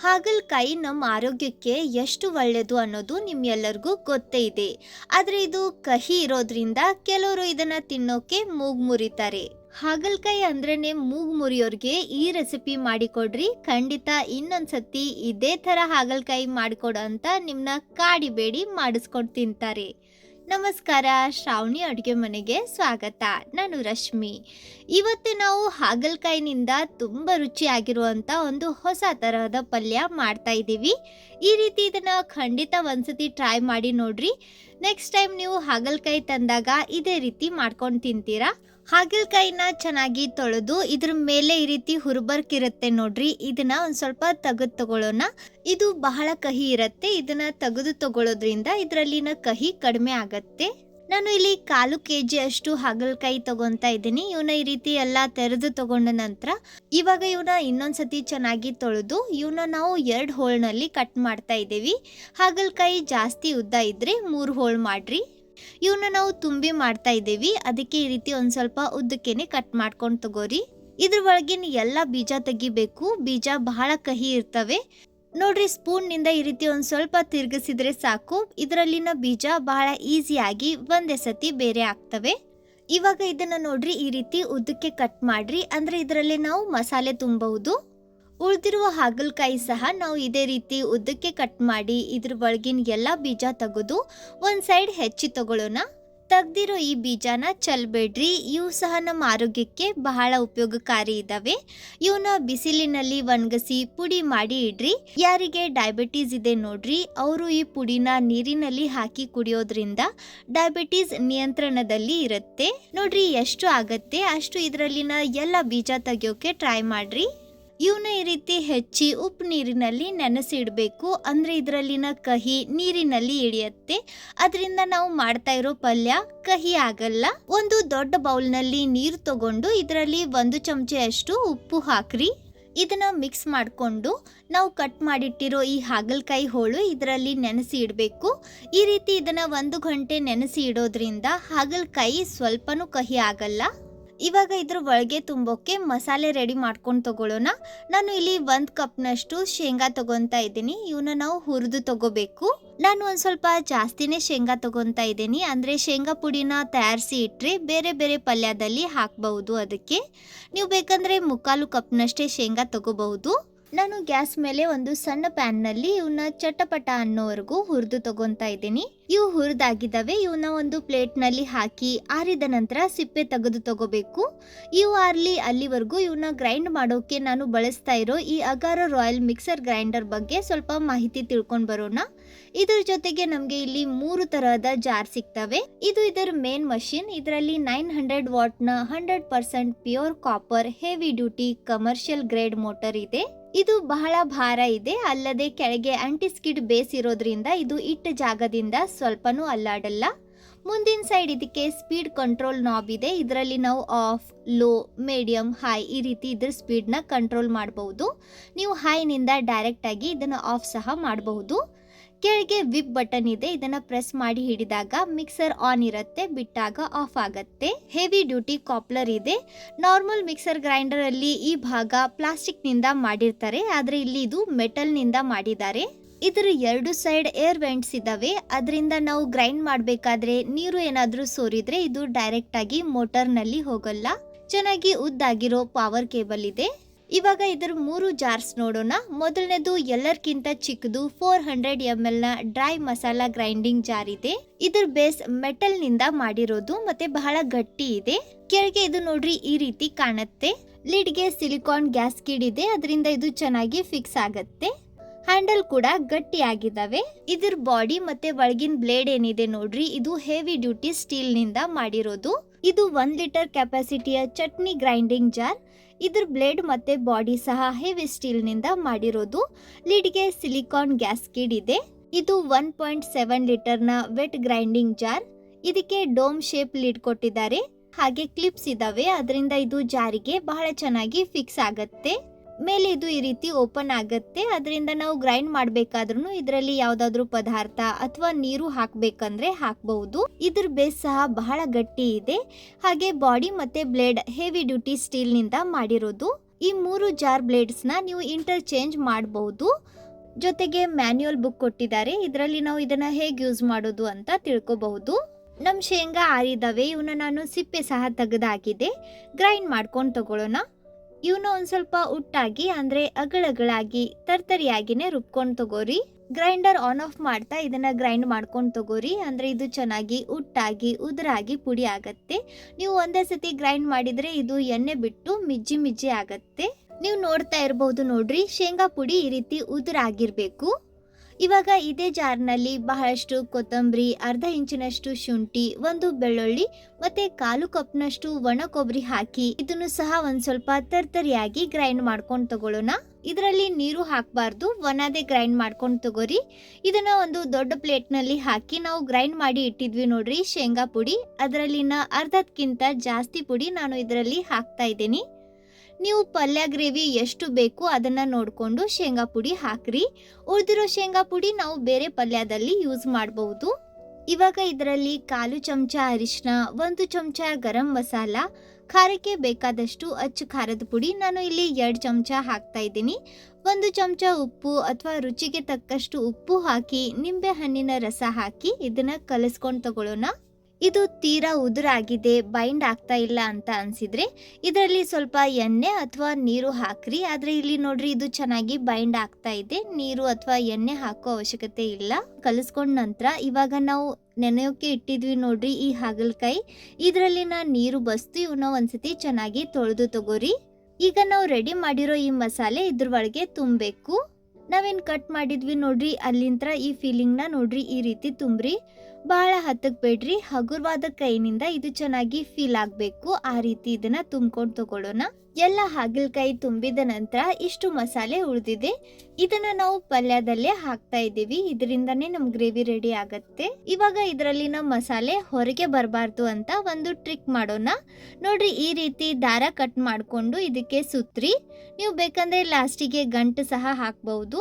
ಹಾಗಲಕಾಯಿ ನಮ್ಮ ಆರೋಗ್ಯಕ್ಕೆ ಎಷ್ಟು ಒಳ್ಳೆಯದು ಅನ್ನೋದು ನಿಮ್ಮೆಲ್ಲರಿಗೂ ಗೊತ್ತೇ ಇದೆ. ಆದರೆ ಇದು ಕಹಿ ಇರೋದ್ರಿಂದ ಕೆಲವರು ಇದನ್ನ ತಿನ್ನೋಕೆ ಮೂಗು ಮುರಿತಾರೆ. ಹಾಗಲಕಾಯಿ ಅಂದ್ರೇನೆ ಮೂಗು ಮುರಿಯೋರ್ಗೆ ಈ ರೆಸಿಪಿ ಮಾಡಿಕೊಡ್ರಿ. ಖಂಡಿತ ಇನ್ನೊಂದ್ಸತಿ ಇದೇ ಥರ ಹಾಗಲಕಾಯಿ ಮಾಡಿಕೊಡು ಅಂತ ನಿಮ್ಮನ್ನ ಕಾಡಿಬೇಡಿ ಮಾಡಿಸ್ಕೊಂಡು ತಿಂತಾರೆ. ನಮಸ್ಕಾರ, ಶ್ರಾವಣಿ ಅಡುಗೆ ಮನೆಗೆ ಸ್ವಾಗತ. ನಾನು ರಶ್ಮಿ. ಇವತ್ತು ನಾವು ಹಾಗಲಕಾಯಿನಿಂದ ತುಂಬ ರುಚಿಯಾಗಿರುವಂಥ ಒಂದು ಹೊಸ ತರಹದ ಪಲ್ಯ ಮಾಡ್ತಾ ಇದ್ದೀವಿ. ಈ ರೀತಿ ಇದನ್ನು ಖಂಡಿತ ಒಂದ್ಸತಿ ಟ್ರೈ ಮಾಡಿ ನೋಡ್ರಿ. ನೆಕ್ಸ್ಟ್ ಟೈಮ್ ನೀವು ಹಾಗಲಕಾಯಿ ತಂದಾಗ ಇದೇ ರೀತಿ ಮಾಡ್ಕೊಂಡು ತಿಂತೀರಾ. ಹಾಗಲಕಾಯಿನ ಚೆನ್ನಾಗಿ ತೊಳೆದು ಇದ್ರ ಮೇಲೆ ಈ ರೀತಿ ಹುರುಬರ್ಕಿರುತ್ತೆ ನೋಡ್ರಿ, ಇದನ್ನ ಒಂದು ಸ್ವಲ್ಪ ತೆಗೆದು ತಗೊಳ್ಳೋಣ. ಇದು ಬಹಳ ಕಹಿ ಇರುತ್ತೆ. ಇದನ್ನ ತೆಗೆದು ತಗೊಳ್ಳೋದ್ರಿಂದ ಇದರಲ್ಲಿನ ಕಹಿ ಕಡಿಮೆ ಆಗತ್ತೆ. ನಾನು ಇಲ್ಲಿ 1/4 kg ಅಷ್ಟು ಹಾಗಲಕಾಯಿ ತಗೊಂತಾ ಇದ್ದೀನಿ. ಇವನ್ನ ಈ ರೀತಿ ಎಲ್ಲ ತೆರೆದು ತಗೊಂಡ ನಂತರ ಇವಾಗ ಇವನ್ನ ಇನ್ನೊಂದ್ಸತಿ ಚೆನ್ನಾಗಿ ತೊಳೆದು ಇವನ್ನ ನಾವು 2 ಹೋಳ್ನಲ್ಲಿ ಕಟ್ ಮಾಡ್ತಾ ಇದ್ದೀವಿ. ಹಾಗಲಕಾಯಿ ಜಾಸ್ತಿ ಉದ್ದ ಇದ್ರೆ 3 ಹೋಳು ಮಾಡ್ರಿ. ಇವನ್ನ ನಾವು ತುಂಬಿ ಮಾಡ್ತಾ ಇದ್ದೀವಿ, ಅದಕ್ಕೆ ಈ ರೀತಿ ಒಂದು ಸ್ವಲ್ಪ ಉದ್ದಕ್ಕೇನೆ ಕಟ್ ಮಾಡ್ಕೊಂಡು ತಗೋರಿ. ಇದ್ರ ಒಳಗಿನ ಎಲ್ಲ ಬೀಜ ತೆಗಿಬೇಕು. ಬೀಜ ಬಹಳ ಕಹಿ ಇರ್ತವೆ ನೋಡ್ರಿ. ಸ್ಪೂನ್ನಿಂದ ಈ ರೀತಿ ಒಂದು ಸ್ವಲ್ಪ ತಿರುಗಿಸಿದ್ರೆ ಸಾಕು. ಇದರಲ್ಲಿನ ಬೀಜ ಬಹಳ ಈಸಿಯಾಗಿ ಒಂದೇ ಸತಿ ಬೇರೆ ಆಗ್ತವೆ. ಇವಾಗ ಇದನ್ನ ನೋಡ್ರಿ ಈ ರೀತಿ ಉದ್ದಕ್ಕೆ ಕಟ್ ಮಾಡ್ರಿ, ಅಂದ್ರೆ ಇದರಲ್ಲಿ ನಾವು ಮಸಾಲೆ ತುಂಬಬಹುದು. ಉಳಿದಿರುವ ಹಾಗಲಕಾಯಿ ಸಹ ನಾವು ಇದೇ ರೀತಿ ಉದ್ದಕ್ಕೆ ಕಟ್ ಮಾಡಿ ಇದ್ರ ಒಳಗಿನ ಎಲ್ಲ ಬೀಜ ತೆಗೆದು ಒಂದು ಸೈಡ್ ಹೆಚ್ಚಿ ತಗೊಳ್ಳೋಣ. ತೆಗ್ದಿರೋ ಈ ಬೀಜನ ಚೆಲ್ಬೇಡ್ರಿ, ಇವು ಸಹ ನಮ್ಮ ಆರೋಗ್ಯಕ್ಕೆ ಬಹಳ ಉಪಯೋಗಕಾರಿ ಇದ್ದಾವೆ. ಇವನ್ನ ಬಿಸಿಲಿನಲ್ಲಿ ಒಣಗಿಸಿ ಪುಡಿ ಮಾಡಿ ಇಡ್ರಿ. ಯಾರಿಗೆ ಡಯಾಬಿಟೀಸ್ ಇದೆ ನೋಡ್ರಿ, ಅವರು ಈ ಪುಡಿನ ನೀರಿನಲ್ಲಿ ಹಾಕಿ ಕುಡಿಯೋದ್ರಿಂದ ಡಯಾಬಿಟೀಸ್ ನಿಯಂತ್ರಣದಲ್ಲಿ ಇರುತ್ತೆ. ನೋಡ್ರಿ ಎಷ್ಟು ಆಗತ್ತೆ ಅಷ್ಟು ಇದರಲ್ಲಿನ ಎಲ್ಲ ಬೀಜ ತೆಗಿಯೋಕೆ ಟ್ರೈ ಮಾಡ್ರಿ. ಇವನ್ನ ಈ ರೀತಿ ಹೆಚ್ಚಿ ಉಪ್ಪು ನೀರಿನಲ್ಲಿ ನೆನೆಸಿ ಇಡಬೇಕು, ಅಂದ್ರೆ ಇದರಲ್ಲಿನ ಕಹಿ ನೀರಿನಲ್ಲಿ ಇಳಿಯುತ್ತೆ. ಅದರಿಂದ ನಾವು ಮಾಡ್ತಾ ಇರೋ ಪಲ್ಯ ಕಹಿ ಆಗಲ್ಲ. ಒಂದು ದೊಡ್ಡ ಬೌಲ್ನಲ್ಲಿ ನೀರು ತಗೊಂಡು ಇದರಲ್ಲಿ 1 ಚಮಚೆಯಷ್ಟು ಉಪ್ಪು ಹಾಕ್ರಿ. ಇದನ್ನ ಮಿಕ್ಸ್ ಮಾಡಿಕೊಂಡು ನಾವು ಕಟ್ ಮಾಡಿಟ್ಟಿರೋ ಈ ಹಾಗಲಕಾಯಿ ಹೋಳು ಇದರಲ್ಲಿ ನೆನೆಸಿ ಇಡಬೇಕು. ಈ ರೀತಿ ಇದನ್ನ 1 ಗಂಟೆ ನೆನೆಸಿ ಇಡೋದ್ರಿಂದ ಹಾಗಲಕಾಯಿ ಸ್ವಲ್ಪನೂ ಕಹಿ ಆಗಲ್ಲ. ಇವಾಗ ಇದ್ರ ಒಳಗೆ ತುಂಬೋಕೆ ಮಸಾಲೆ ರೆಡಿ ಮಾಡ್ಕೊಂಡು ತಗೊಳ್ಳೋಣ. ನಾನು ಇಲ್ಲಿ 1 ಕಪ್ನಷ್ಟು ಶೇಂಗಾ ತಗೊಂತಾ ಇದ್ದೀನಿ. ಇವನ್ನ ನಾವು ಹುರಿದು ತಗೋಬೇಕು. ನಾನು ಒಂದು ಸ್ವಲ್ಪ ಜಾಸ್ತಿನೇ ಶೇಂಗಾ ತಗೊಂತಾ ಇದ್ದೀನಿ, ಅಂದ್ರೆ ಶೇಂಗಾ ಪುಡಿನ ತಯಾರಿಸಿ ಇಟ್ಟರೆ ಬೇರೆ ಬೇರೆ ಪಲ್ಯದಲ್ಲಿ ಹಾಕಬಹುದು. ಅದಕ್ಕೆ ನೀವು ಬೇಕಂದ್ರೆ 3/4 ಕಪ್ನಷ್ಟೇ ಶೇಂಗಾ ತಗೋಬಹುದು. ನಾನು ಗ್ಯಾಸ್ ಮೇಲೆ ಒಂದು ಸಣ್ಣ ಪ್ಯಾನ್ನಲ್ಲಿ ಇವನ್ನ ಚಟಪಟ ಅನ್ನೋವರೆಗೂ ಹುರಿದು ತಗೊಂತಾ ಇದ್ದೀನಿ. ಇವು ಹುರಿದಾಗಿದ್ದಾವೆ. ಇವನ್ನ ಒಂದು ಪ್ಲೇಟ್ನಲ್ಲಿ ಹಾಕಿ ಆರಿದ ನಂತರ ಸಿಪ್ಪೆ ತೆಗೆದು ತಗೋಬೇಕು. ಇವು ಆರ್ಲಿ ಅಲ್ಲಿವರೆಗೂ ಇವನ್ನ ಗ್ರೈಂಡ್ ಮಾಡೋಕೆ ನಾನು ಬಳಸ್ತಾ ಇರೋ ಈ ಅಗಾರೋ ರಾಯಲ್ ಮಿಕ್ಸರ್ ಗ್ರೈಂಡರ್ ಬಗ್ಗೆ ಸ್ವಲ್ಪ ಮಾಹಿತಿ ತಿಳ್ಕೊಂಡು ಬರೋಣ. ಇದ್ರ ಜೊತೆಗೆ ನಮಗೆ ಇಲ್ಲಿ 3 ತರಹದ ಜಾರ್ ಸಿಗ್ತವೆ. ಇದು ಇದರ ಮೇನ್ ಮಷಿನ್. ಇದರಲ್ಲಿ 900 ವಾಟ್ನ 100% pure copper heavy duty commercial grade motor ಇದೆ. ಇದು ಬಹಳ ಭಾರ ಇದೆ, ಅಲ್ಲದೆ ಕೆಳಗೆ ಆಂಟಿ ಸ್ಕಿಡ್ ಬೇಸ್ ಇರೋದ್ರಿಂದ ಇದು ಇಟ್ಟ ಜಾಗದಿಂದ ಸ್ವಲ್ಪನೂ ಅಲ್ಲಾಡಲ್ಲ. ಮುಂದಿನ ಸೈಡ್ ಇದಕ್ಕೆ ಸ್ಪೀಡ್ ಕಂಟ್ರೋಲ್ ನಾಬ್ ಇದೆ. ಇದರಲ್ಲಿ ನಾವು ಆಫ್, ಲೋ, ಮೀಡಿಯಂ, ಹೈ ಈ ರೀತಿ ಇದ್ರ ಸ್ಪೀಡ್ನ ಕಂಟ್ರೋಲ್ ಮಾಡಬಹುದು. ನೀವು ಹೈನಿಂದ ಡೈರೆಕ್ಟ್ ಆಗಿ ಇದನ್ನು ಆಫ್ ಸಹ ಮಾಡಬಹುದು. ಕೆಳಗೆ ವಿಪ್ ಬಟನ್ ಇದೆ. ಇದನ್ನ ಪ್ರೆಸ್ ಮಾಡಿ ಹಿಡಿದಾಗ ಮಿಕ್ಸರ್ ಆನ್ ಇರುತ್ತೆ, ಬಿಟ್ಟಾಗ ಆಫ್ ಆಗತ್ತೆ. ಹೆವಿ ಡ್ಯೂಟಿ ಕಾಪ್ಲರ್ ಇದೆ. ನಾರ್ಮಲ್ ಮಿಕ್ಸರ್ ಗ್ರೈಂಡರ್ ಅಲ್ಲಿ ಈ ಭಾಗ ಪ್ಲಾಸ್ಟಿಕ್ ನಿಂದ ಮಾಡಿರ್ತಾರೆ, ಆದ್ರೆ ಇಲ್ಲಿ ಇದು ಮೆಟಲ್ ನಿಂದ ಮಾಡಿದ್ದಾರೆ. ಇದರ 2 ಸೈಡ್ ಏರ್ ವೆಂಟ್ಸ್ ಇದಾವೆ. ಅದರಿಂದ ನಾವು ಗ್ರೈಂಡ್ ಮಾಡಬೇಕಾದ್ರೆ ನೀರು ಏನಾದ್ರೂ ಸೋರಿದ್ರೆ ಇದು ಡೈರೆಕ್ಟ್ ಆಗಿ ಮೋಟರ್ ನಲ್ಲಿ ಹೋಗಲ್ಲ. ಚೆನ್ನಾಗಿ ಉದ್ದಾಗಿರೋ ಪವರ್ ಕೇಬಲ್ ಇದೆ. ಇವಾಗ ಇದರ 3 ಜಾರ್ಸ್ ನೋಡೋಣ. ಮೊದಲನೇದು ಎಲ್ಲರ್ಕಿಂತ ಚಿಕ್ಕದು 400 ml ನ ಡ್ರೈ ಮಸಾಲಾ ಗ್ರೈಂಡಿಂಗ್ ಜಾರ್ ಇದೆ. ಇದರ ಬೇಸ್ ಮೆಟಲ್ ನಿಂದ ಮಾಡಿರೋದು ಮತ್ತೆ ಬಹಳ ಗಟ್ಟಿ ಇದೆ. ಕೆಳಗೆ ಇದು ನೋಡ್ರಿ ಈ ರೀತಿ ಕಾಣುತ್ತೆ. ಲಿಡ್ಗೆ ಸಿಲಿಕಾನ್ ಗ್ಯಾಸ್ಕೆಟ್ ಇದೆ, ಅದರಿಂದ ಇದು ಚೆನ್ನಾಗಿ ಫಿಕ್ಸ್ ಆಗತ್ತೆ. ಹ್ಯಾಂಡಲ್ ಕೂಡ ಗಟ್ಟಿಯಾಗಿದ್ದಾವೆ. ಇದ್ರ ಬಾಡಿ ಮತ್ತೆ ಒಳಗಿನ ಬ್ಲೇಡ್ ಏನಿದೆ ನೋಡ್ರಿ, ಇದು ಹೆವಿ ಡ್ಯೂಟಿ ಸ್ಟೀಲ್ ನಿಂದ ಮಾಡಿರೋದು. ಇದು 1 ಲೀಟರ್ ಕೆಪಾಸಿಟಿಯ ಚಟ್ನಿ ಗ್ರೈಂಡಿಂಗ್ ಜಾರ್. ಇದ್ರ ಬ್ಲೇಡ್ ಮತ್ತೆ ಬಾಡಿ ಸಹ ಹೆವಿ ಸ್ಟೀಲ್ ನಿಂದ ಮಾಡಿರೋದು. ಲಿಡ್ಗೆ ಸಿಲಿಕಾನ್ ಗ್ಯಾಸ್ಕೆಟ್ ಇದೆ. ಇದು 1.7 ಲೀಟರ್ನ ವೆಟ್ ಗ್ರೈಂಡಿಂಗ್ ಜಾರ್. ಇದಕ್ಕೆ ಡೋಮ್ ಶೇಪ್ ಲಿಡ್ ಕೊಟ್ಟಿದ್ದಾರೆ. ಹಾಗೆ ಕ್ಲಿಪ್ಸ್ ಇದಾವೆ, ಅದರಿಂದ ಇದು ಜಾರಿಗೆ ಬಹಳ ಚೆನ್ನಾಗಿ ಫಿಕ್ಸ್ ಆಗತ್ತೆ. ಮೇಲೆ ಇದು ಈ ರೀತಿ ಓಪನ್ ಆಗತ್ತೆ. ಅದರಿಂದ ನಾವು ಗ್ರೈಂಡ್ ಮಾಡಬೇಕಾದ್ರೂ ಇದರಲ್ಲಿ ಯಾವ್ದಾದ್ರು ಪದಾರ್ಥ ಅಥವಾ ನೀರು ಹಾಕಬೇಕಂದ್ರೆ ಹಾಕಬಹುದು. ಇದ್ರ ಬೇಸ್ ಸಹ ಬಹಳ ಗಟ್ಟಿ ಇದೆ. ಹಾಗೆ ಬಾಡಿ ಮತ್ತೆ ಬ್ಲೇಡ್ ಹೆವಿ ಡ್ಯೂಟಿ ಸ್ಟೀಲ್ ನಿಂದ ಮಾಡಿರೋದು. ಈ 3 ಜಾರ್ ಬ್ಲೇಡ್ಸ್ನ ನೀವು ಇಂಟರ್ಚೇಂಜ್ ಮಾಡಬಹುದು. ಜೊತೆಗೆ ಮ್ಯಾನ್ಯುಯಲ್ ಬುಕ್ ಕೊಟ್ಟಿದ್ದಾರೆ, ಇದರಲ್ಲಿ ನಾವು ಇದನ್ನ ಹೇಗೆ ಯೂಸ್ ಮಾಡೋದು ಅಂತ ತಿಳ್ಕೊಬಹುದು. ನಮ್ಮ ಶೇಂಗಾ ಆರಿದಾವೆ, ಇವನ್ನ ನಾನು ಸಿಪ್ಪೆ ಸಹ ತೆಗೆದಾಗಿದೆ. ಗ್ರೈಂಡ್ ಮಾಡ್ಕೊಂಡು ತಗೊಳ್ಳೋಣ. ಇವನ್ನ ಒಂದು ಸ್ವಲ್ಪ ಉಟ್ಟಾಗಿ ಅಂದರೆ ಅಗಳಗಳಾಗಿ ತರ್ತರಿಯಾಗಿನೇ ರುಬ್ಕೊಂಡು ತಗೋರಿ. ಗ್ರೈಂಡರ್ ಆನ್ ಆಫ್ ಮಾಡ್ತಾ ಇದನ್ನ ಗ್ರೈಂಡ್ ಮಾಡ್ಕೊಂಡು ತಗೋರಿ. ಅಂದರೆ ಇದು ಚೆನ್ನಾಗಿ ಉಟ್ಟಾಗಿ ಉದುರಾಗಿ ಪುಡಿ ಆಗತ್ತೆ. ನೀವು ಒಂದೇ ಸತಿ ಗ್ರೈಂಡ್ ಮಾಡಿದರೆ ಇದು ಎಣ್ಣೆ ಬಿಟ್ಟು ಮಿಜ್ಜಿ ಮಿಜ್ಜಿ ಆಗತ್ತೆ. ನೀವು ನೋಡ್ತಾ ಇರಬಹುದು ನೋಡ್ರಿ, ಶೇಂಗಾ ಪುಡಿ ಈ ರೀತಿ ಉದುರಾಗಿರ್ಬೇಕು. ಇವಾಗ ಇದೇ ಜಾರ್ನಲ್ಲಿ ಬಹಳಷ್ಟು ಕೊತ್ತಂಬರಿ, ಅರ್ಧ ಇಂಚಿನಷ್ಟು ಶುಂಠಿ, 1 ಬೆಳ್ಳುಳ್ಳಿ ಮತ್ತೆ 1/4 ಕಪ್ನಷ್ಟು ಒಣ ಕೊಬ್ಬರಿ ಹಾಕಿ ಇದನ್ನು ಸಹ ಒಂದ್ ಸ್ವಲ್ಪ ತರ್ತರಿಯಾಗಿ ಗ್ರೈಂಡ್ ಮಾಡ್ಕೊಂಡು ತಗೊಳ್ಳೋಣ. ಇದರಲ್ಲಿ ನೀರು ಹಾಕಬಾರ್ದು, ಒಣದೇ ಗ್ರೈಂಡ್ ಮಾಡ್ಕೊಂಡು ತಗೋರಿ. ಇದನ್ನ ಒಂದು ದೊಡ್ಡ ಪ್ಲೇಟ್ನಲ್ಲಿ ಹಾಕಿ ನಾವು ಗ್ರೈಂಡ್ ಮಾಡಿ ಇಟ್ಟಿದ್ವಿ ನೋಡ್ರಿ ಶೇಂಗಾ ಪುಡಿ, ಅದರಲ್ಲಿನ ಅರ್ಧಕ್ಕಿಂತ ಜಾಸ್ತಿ ಪುಡಿ ನಾನು ಇದರಲ್ಲಿ ಹಾಕ್ತಾ ಇದ್ದೀನಿ. ನೀವು ಪಲ್ಯ ಗ್ರೇವಿ ಎಷ್ಟು ಬೇಕು ಅದನ್ನ ನೋಡಿಕೊಂಡು ಶೇಂಗಾ ಪುಡಿ ಹಾಕ್ರಿ. ಉಳಿದಿರೋ ಶೇಂಗಾ ಪುಡಿ ನಾವು ಬೇರೆ ಪಲ್ಯದಲ್ಲಿ ಯೂಸ್ ಮಾಡಬಹುದು. ಇವಾಗ ಇದರಲ್ಲಿ 1/4 ಚಮಚ ಅರಿಶಿನ, 1 ಚಮಚ ಗರಂ ಮಸಾಲ, ಖಾರಕ್ಕೆ ಬೇಕಾದಷ್ಟು ಅಚ್ಚ ಖಾರದ ಪುಡಿ ನಾನು ಇಲ್ಲಿ 2 ಚಮಚ ಹಾಕ್ತಾ ಇದ್ದೀನಿ. 1 ಚಮಚ ಉಪ್ಪು ಅಥವಾ ರುಚಿಗೆ ತಕ್ಕಷ್ಟು ಉಪ್ಪು ಹಾಕಿ ನಿಂಬೆ ಹಣ್ಣಿನ ರಸ ಹಾಕಿ ಇದನ್ನ ಕಲಿಸ್ಕೊಂಡು ತಗೊಳ್ಳೋಣ. ಇದು ತೀರಾ ಉದುರಾಗಿದೆ, ಬೈಂಡ್ ಆಗ್ತಾ ಇಲ್ಲ ಅಂತ ಅನ್ಸಿದ್ರೆ ಇದರಲ್ಲಿ ಸ್ವಲ್ಪ ಎಣ್ಣೆ ಅಥವಾ ನೀರು ಹಾಕ್ರಿ. ಆದ್ರೆ ಇಲ್ಲಿ ನೋಡ್ರಿ ಇದು ಚೆನ್ನಾಗಿ ಬೈಂಡ್ ಆಗ್ತಾ ಇದೆ, ನೀರು ಅಥವಾ ಎಣ್ಣೆ ಹಾಕೋ ಅವಶ್ಯಕತೆ ಇಲ್ಲ. ಕಲಿಸ್ಕೊಂಡ ನಂತರ ಇವಾಗ ನಾವು ನೆನೆಯೋಕೆ ಇಟ್ಟಿದ್ವಿ ನೋಡ್ರಿ ಈ ಹಾಗಲಕಾಯಿ, ಇದರಲ್ಲಿನ ನೀರು ಬಸ್ತು ಇವನ್ನ ಒಂದ್ಸತಿ ಚೆನ್ನಾಗಿ ತೊಳೆದು ತಗೋರಿ. ಈಗ ನಾವು ರೆಡಿ ಮಾಡಿರೋ ಈ ಮಸಾಲೆ ಇದ್ರ ಒಳಗೆ ತುಂಬಬೇಕು. ನಾವೇನ್ ಕಟ್ ಮಾಡಿದ್ವಿ ನೋಡ್ರಿ ಅಲ್ಲಿಂತ್ರ ಈ ಫೀಲಿಂಗ್ನ ನೋಡ್ರಿ ಈ ರೀತಿ ತುಂಬ್ರಿ. ಬಹಳ ಹತ್ತಕ್ ಬೇಡ್ರಿ, ಹಗುರವಾದ ಕೈನಿಂದ ಇದು ಚೆನ್ನಾಗಿ ಫೀಲ್ ಆಗ್ಬೇಕು. ಆ ರೀತಿ ಇದನ್ನ ತುಂಬ್ಕೊಂಡು ತಗೊಳ್ಳೋಣ. ಎಲ್ಲ ಹಾಗಲಕಾಯಿ ತುಂಬಿದ ನಂತರ ಇಷ್ಟು ಮಸಾಲೆ ಉಳಿದಿದೆ, ಇದನ್ನ ನಾವು ಪಲ್ಯದಲ್ಲೇ ಹಾಕ್ತಾ ಇದ್ದೀವಿ. ಇದರಿಂದಾನೇ ನಮ್ ಗ್ರೇವಿ ರೆಡಿ ಆಗತ್ತೆ. ಇವಾಗ ಇದರಲ್ಲಿನ ಮಸಾಲೆ ಹೊರಗೆ ಬರಬಾರ್ದು ಅಂತ ಒಂದು ಟ್ರಿಕ್ ಮಾಡೋಣ. ನೋಡ್ರಿ ಈ ರೀತಿ ದಾರ ಕಟ್ ಮಾಡ್ಕೊಂಡು ಇದಕ್ಕೆ ಸುತ್ರಿ. ನೀವು ಬೇಕಂದ್ರೆ ಲಾಸ್ಟಿಗೆ ಗಂಟು ಸಹ ಹಾಕಬಹುದು.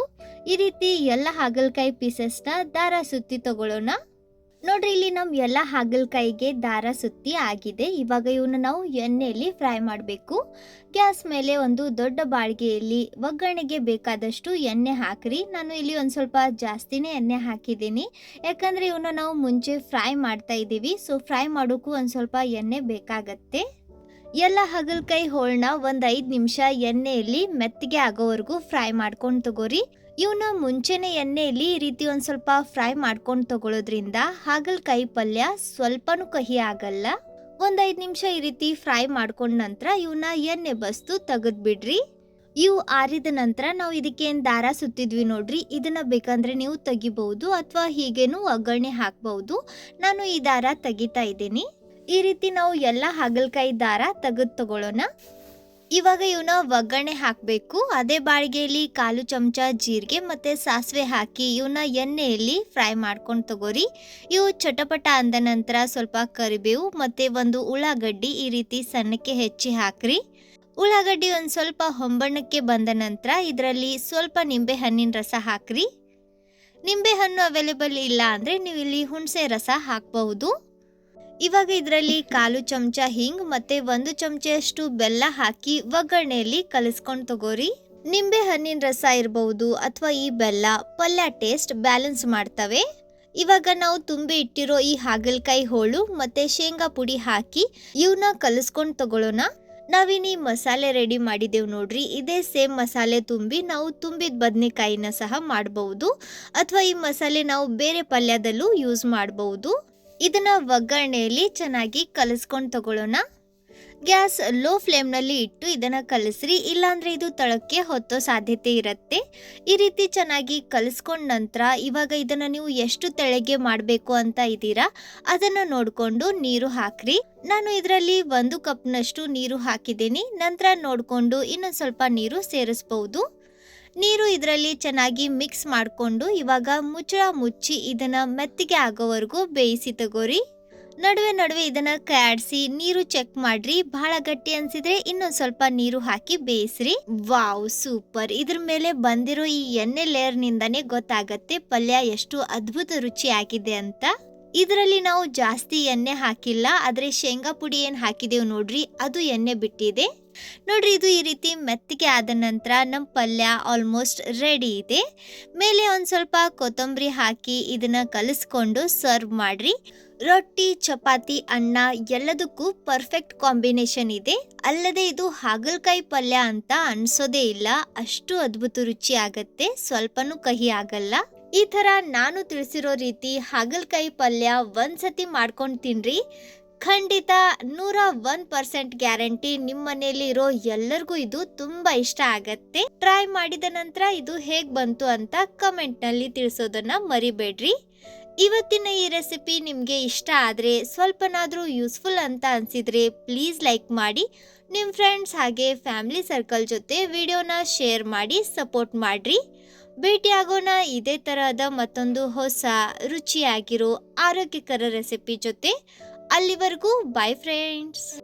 ಈ ರೀತಿ ಎಲ್ಲ ಹಾಗಲಕಾಯಿ ಪೀಸಸ್ನ ದಾರ ಸುತ್ತಿ ತಗೊಳ್ಳೋಣ. ನೋಡ್ರಿ ಇಲ್ಲಿ ನಮ್ ಎಲ್ಲ ಹಾಗಲಕಾಯಿಗೆ ದಾರ ಸುತ್ತಿ ಆಗಿದೆ. ಇವಾಗ ಇವನ್ನ ನಾವು ಎಣ್ಣೆಯಲ್ಲಿ ಫ್ರೈ ಮಾಡಬೇಕು. ಗ್ಯಾಸ್ ಮೇಲೆ ಒಂದು ದೊಡ್ಡ ಬಾಳ್ಗೆಯಲ್ಲಿ ಒಗ್ಗರಣೆಗೆ ಬೇಕಾದಷ್ಟು ಎಣ್ಣೆ ಹಾಕ್ರಿ. ನಾನು ಇಲ್ಲಿ ಒಂದು ಸ್ವಲ್ಪ ಜಾಸ್ತಿನೇ ಎಣ್ಣೆ ಹಾಕಿದ್ದೀನಿ, ಯಾಕಂದ್ರೆ ಇವನ್ನ ನಾವು ಮುಂಚೆ ಫ್ರೈ ಮಾಡ್ತಾ ಇದ್ದೀವಿ. ಸೊ ಫ್ರೈ ಮಾಡೋಕ್ಕೂ ಒಂದು ಸ್ವಲ್ಪ ಎಣ್ಣೆ ಬೇಕಾಗತ್ತೆ. ಎಲ್ಲ ಹಾಗಲಕಾಯಿ ಹೋಳನ್ನ ಒಂದು 5 ನಿಮಿಷ ಎಣ್ಣೆಯಲ್ಲಿ ಮೆತ್ತಗೆ ಆಗೋವರೆಗೂ ಫ್ರೈ ಮಾಡ್ಕೊಂಡು ತಗೋರಿ. ಇವನ್ನ ಮುಂಚೆನೆ ಎಣ್ಣೆಯಲ್ಲಿ ಈ ರೀತಿ ಒಂದು ಸ್ವಲ್ಪ ಫ್ರೈ ಮಾಡ್ಕೊಂಡು ತಗೊಳ್ಳೋದ್ರಿಂದ ಹಾಗಲಕಾಯಿ ಪಲ್ಯ ಸ್ವಲ್ಪನೂ ಕಹಿ ಆಗಲ್ಲ. ಒಂದು 5 ನಿಮಿಷ ಈ ರೀತಿ ಫ್ರೈ ಮಾಡ್ಕೊಂಡ ನಂತರ ಇವನ್ನ ಎಣ್ಣೆ ಬಸ್ತು ತೆಗೆದು ಬಿಡ್ರಿ. ಇವು ಆರಿದ ನಂತರ ನಾವು ಇದಕ್ಕೆ ಏನು ದಾರ ಸುತ್ತಿದ್ವಿ ನೋಡ್ರಿ, ಇದನ್ನ ಬೇಕಂದ್ರೆ ನೀವು ತೆಗಿಬಹುದು ಅಥವಾ ಹೀಗೇನು ಒಗ್ಗರಣೆ ಹಾಕಬಹುದು. ನಾನು ಈ ದಾರ ತೆಗಿತಾ ಇದ್ದೀನಿ. ಈ ರೀತಿ ನಾವು ಎಲ್ಲ ಹಾಗಲಕಾಯಿ ದಾರ ತೆಗೆದು ತಗೊಳ್ಳೋಣ. ಇವಾಗ ಇವನ್ನ ಒಗ್ಗರಣೆ ಹಾಕಬೇಕು. ಅದೇ ಬಾಳಿಗೆಯಲ್ಲಿ 1/4 ಚಮಚ ಜೀರಿಗೆ ಮತ್ತೆ ಸಾಸಿವೆ ಹಾಕಿ ಇವನ್ನ ಎಣ್ಣೆಯಲ್ಲಿ ಫ್ರೈ ಮಾಡ್ಕೊಂಡು ತಗೋರಿ. ಇವು ಚಟಪಟ ಅಂದ ನಂತರ ಸ್ವಲ್ಪ ಕರಿಬೇವು ಮತ್ತೆ ಒಂದು ಉಳ್ಳಾಗಡ್ಡಿ ಈ ರೀತಿ ಸಣ್ಣಕ್ಕೆ ಹೆಚ್ಚಿ ಹಾಕ್ರಿ. ಉಳ್ಳಾಗಡ್ಡಿ ಒಂದು ಸ್ವಲ್ಪ ಹೊಂಬಣ್ಣಕ್ಕೆ ಬಂದ ನಂತರ ಇದರಲ್ಲಿ ಸ್ವಲ್ಪ ನಿಂಬೆ ಹಣ್ಣಿನ ರಸ ಹಾಕ್ರಿ. ನಿಂಬೆ ಹಣ್ಣು ಅವೈಲೇಬಲ್ ಇಲ್ಲ ಅಂದರೆ ನೀವು ಇಲ್ಲಿ ಹುಣಸೆ ರಸ ಹಾಕಬಹುದು. ಇವಾಗ ಇದರಲ್ಲಿ 1/4 ಚಮಚ ಹಿಂಗ್ ಮತ್ತೆ 1 ಚಮಚಷ್ಟು ಬೆಲ್ಲ ಹಾಕಿ ಒಗ್ಗರಣೆಯಲ್ಲಿ ಕಲಿಸ್ಕೊಂಡು ತಗೋರಿ. ನಿಂಬೆ ಹಣ್ಣಿನ ರಸ ಇರಬಹುದು ಅಥವಾ ಈ ಬೆಲ್ಲ ಪಲ್ಯ ಟೇಸ್ಟ್ ಬ್ಯಾಲೆನ್ಸ್ ಮಾಡ್ತವೆ. ಇವಾಗ ನಾವು ತುಂಬಿ ಇಟ್ಟಿರೋ ಈ ಹಾಗಲಕಾಯಿ ಹೋಳು ಮತ್ತೆ ಶೇಂಗಾ ಪುಡಿ ಹಾಕಿ ಇವನ್ನ ಕಲಿಸ್ಕೊಂಡು ತಗೊಳ್ಳೋಣ. ನಾವಿನಿ ಮಸಾಲೆ ರೆಡಿ ಮಾಡಿದ್ದೇವೆ ನೋಡ್ರಿ, ಇದೇ ಸೇಮ್ ಮಸಾಲೆ ತುಂಬಿ ನಾವು ತುಂಬಿದ ಬದನೆಕಾಯಿನ ಸಹ ಮಾಡಬಹುದು ಅಥವಾ ಈ ಮಸಾಲೆ ನಾವು ಬೇರೆ ಪಲ್ಯದಲ್ಲೂ ಯೂಸ್ ಮಾಡಬಹುದು. ಇದನ್ನ ಒಗ್ಗರಣೆಯಲ್ಲಿ ಚೆನ್ನಾಗಿ ಕಲಿಸ್ಕೊಂಡು ತಗೊಳ್ಳೋಣ. ಗ್ಯಾಸ್ ಲೋ ಫ್ಲೇಮ್ನಲ್ಲಿ ಇಟ್ಟು ಇದನ್ನ ಕಲಿಸ್ರಿ, ಇಲ್ಲಾಂದ್ರೆ ಇದು ತಳಕ್ಕೆ ಹೊತ್ತೋ ಸಾಧ್ಯತೆ ಇರುತ್ತೆ. ಈ ರೀತಿ ಚೆನ್ನಾಗಿ ಕಲಿಸ್ಕೊಂಡ ನಂತರ ಇವಾಗ ಇದನ್ನ ನೀವು ಎಷ್ಟು ತೆಳಗೆ ಮಾಡಬೇಕು ಅಂತ ಇದ್ದೀರಾ ಅದನ್ನ ನೋಡಿಕೊಂಡು ನೀರು ಹಾಕ್ರಿ. ನಾನು ಇದರಲ್ಲಿ 1 ಕಪ್ನಷ್ಟು ನೀರು ಹಾಕಿದ್ದೀನಿ. ನಂತರ ನೋಡಿಕೊಂಡು ಇನ್ನೊಂದು ಸ್ವಲ್ಪ ನೀರು ಸೇರಿಸಬಹುದು. ನೀರು ಇದರಲ್ಲಿ ಚೆನ್ನಾಗಿ ಮಿಕ್ಸ್ ಮಾಡಿಕೊಂಡು ಇವಾಗ ಮುಚ್ಚಳ ಮುಚ್ಚಿ ಇದನ್ನ ಮೆತ್ತಗೆ ಆಗೋವರೆಗೂ ಬೇಯಿಸಿ ತಗೋರಿ. ನಡುವೆ ನಡುವೆ ಇದನ್ನ ಕಾಡಿಸಿ ನೀರು ಚೆಕ್ ಮಾಡ್ರಿ. ಬಹಳ ಗಟ್ಟಿ ಅನ್ಸಿದ್ರೆ ಇನ್ನೊಂದು ಸ್ವಲ್ಪ ನೀರು ಹಾಕಿ ಬೇಯಿಸ್ರಿ. Wow, super! ಇದ್ರ ಮೇಲೆ ಬಂದಿರೋ ಈ ಎಣ್ಣೆ ಲೇಯರ್ ನಿಂದಾನೇ ಗೊತ್ತಾಗತ್ತೆ ಪಲ್ಯ ಎಷ್ಟು ಅದ್ಭುತ ರುಚಿ ಆಗಿದೆ ಅಂತ. ಇದರಲ್ಲಿ ನಾವು ಜಾಸ್ತಿ ಎಣ್ಣೆ ಹಾಕಿಲ್ಲ, ಆದ್ರೆ ಶೇಂಗಾ ಪುಡಿ ಏನ್ ಹಾಕಿದೇವ್ ನೋಡ್ರಿ ಅದು ಎಣ್ಣೆ ಬಿಟ್ಟಿದೆ. ನೋಡ್ರಿ, ಇದು ಈ ರೀತಿ ಮೆತ್ತಗೆ ಆದ ನಂತರ ನಮ್ಮ ಪಲ್ಯ ಆಲ್ಮೋಸ್ಟ್ ರೆಡಿ ಇದೆ. ಮೇಲೆ ಒಂದು ಸ್ವಲ್ಪ ಕೊತ್ತಂಬರಿ ಹಾಕಿ ಇದನ್ನ ಕಲಿಸ್ಕೊಂಡು ಸರ್ವ್ ಮಾಡ್ರಿ. ರೊಟ್ಟಿ, ಚಪಾತಿ, ಅನ್ನ ಎಲ್ಲದಕ್ಕೂ ಪರ್ಫೆಕ್ಟ್ ಕಾಂಬಿನೇಷನ್ ಇದೆ. ಅಲ್ಲದೆ ಇದು ಹಾಗಲಕಾಯಿ ಪಲ್ಯ ಅಂತ ಅನ್ಸೋದೇ ಇಲ್ಲ, ಅಷ್ಟು ಅದ್ಭುತ ರುಚಿ ಆಗತ್ತೆ, ಸ್ವಲ್ಪನೂ ಕಹಿ ಆಗಲ್ಲ. ಈ ತರ ನಾನು ತಿಳಿಸಿರೋ ರೀತಿ ಹಾಗಲಕಾಯಿ ಪಲ್ಯ ಒಂದ್ಸತಿ ಮಾಡ್ಕೊಂಡು ತಿನ್ರಿ. ಖಂಡಿತ 101% ಗ್ಯಾರಂಟಿ ನಿಮ್ಮ ಮನೆಯಲ್ಲಿ ಇರೋ ಎಲ್ಲರಿಗೂ ಇದು ತುಂಬಾ ಇಷ್ಟ ಆಗತ್ತೆ. ಟ್ರೈ ಮಾಡಿದ ನಂತರ ಇದು ಹೇಗ್ ಬಂತು ಅಂತ ಕಮೆಂಟ್ ನಲ್ಲಿ ತಿಳಿಸೋದನ್ನ ಮರಿಬೇಡ್ರಿ. ಇವತ್ತಿನ ಈ ರೆಸಿಪಿ ನಿಮಗೆ ಇಷ್ಟ ಆದರೆ, ಸ್ವಲ್ಪನಾದರೂ ಯೂಸ್ಫುಲ್ ಅಂತ ಅನಿಸಿದರೆ ಪ್ಲೀಸ್ ಲೈಕ್ ಮಾಡಿ. ನಿಮ್ಮ ಫ್ರೆಂಡ್ಸ್ ಹಾಗೆ ಫ್ಯಾಮಿಲಿ ಸರ್ಕಲ್ ಜೊತೆ ವಿಡಿಯೋನ ಶೇರ್ ಮಾಡಿ ಸಪೋರ್ಟ್ ಮಾಡಿರಿ. ಭೇಟಿಯಾಗೋಣ ಇದೇ ತರಹದ ಮತ್ತೊಂದು ಹೊಸ ರುಚಿಯಾಗಿರೋ ಆರೋಗ್ಯಕರ ರೆಸಿಪಿ ಜೊತೆ. ಅಲ್ಲಿವರೆಗೂ ಬಾಯ್ ಫ್ರೆಂಡ್ಸ್.